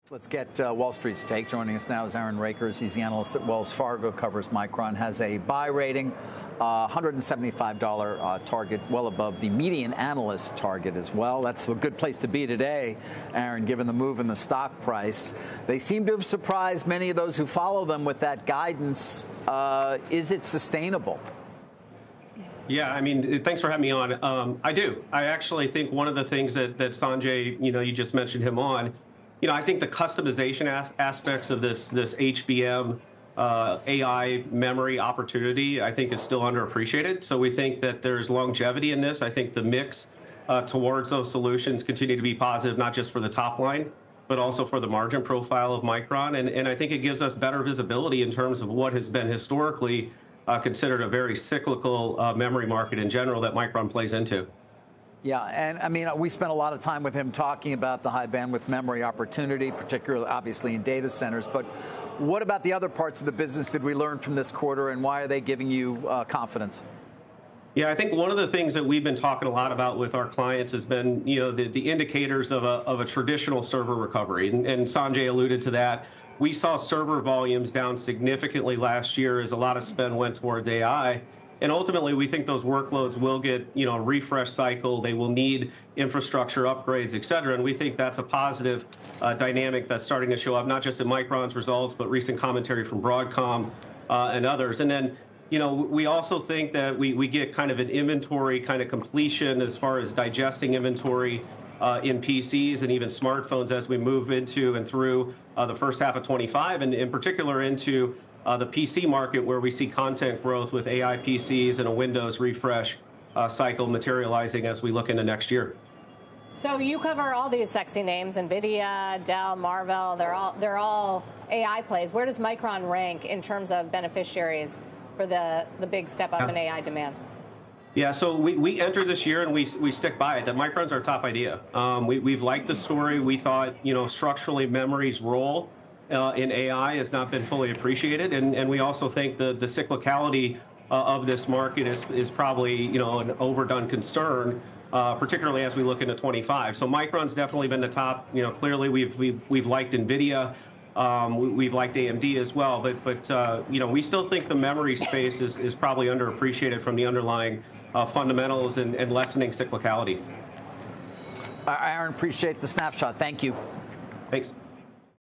Let's get Wall Street's take. Joining us now is Aaron Rakers. He's the analyst at Wells Fargo, covers Micron, has a buy rating, $175 target, well above the median analyst target as well. That's a good place to be today, Aaron, given the move in the stock price. They seem to have surprised many of those who follow them with that guidance. Is it sustainable? Yeah, I mean, thanks for having me on. I do. I actually think one of the things that Sanjay, you just mentioned him on, I think the customization aspects of this HBM AI memory opportunity, I think, is still underappreciated. So we think that there's longevity in this. I think the mix towards those solutions continue to be positive, not just for the top line, but also for the margin profile of Micron. And I think it gives us better visibility in terms of what has been historically considered a very cyclical memory market in general that Micron plays into. Yeah, and I mean, we spent a lot of time with him talking about the high bandwidth memory opportunity, particularly obviously in data centers. But what about the other parts of the business did we learn from this quarter, and why are they giving you confidence? Yeah, I think one of the things that we've been talking a lot about with our clients has been, the indicators of a traditional server recovery. And Sanjay alluded to that. We saw server volumes down significantly last year as a lot of spend went towards AI. And ultimately, we think those workloads will get, a refresh cycle. They will need infrastructure upgrades, et cetera. And we think that's a positive dynamic that's starting to show up, not just in Micron's results, but recent commentary from Broadcom and others. And then, we also think that we get kind of an inventory kind of completion as far as digesting inventory in PCs and even smartphones as we move into and through the first half of 25, and in particular into the PC market, where we see content growth with AI PCs and a Windows refresh cycle materializing as we look into next year. So you cover all these sexy names: NVIDIA, Dell, Marvell. They're all AI plays. Where does Micron rank in terms of beneficiaries for the big step up in AI demand? Yeah, so we entered this year and we stick by it, that Micron's our top idea. We've liked the story. We thought, structurally memory's role in AI has not been fully appreciated. And we also think the cyclicality of this market is probably, an overdone concern, particularly as we look into 25. So Micron's definitely been the top. Clearly we've liked NVIDIA. We've liked AMD as well. But we still think the memory space is probably underappreciated from the underlying fundamentals and lessening cyclicality. Aaron, appreciate the snapshot. Thank you. Thanks.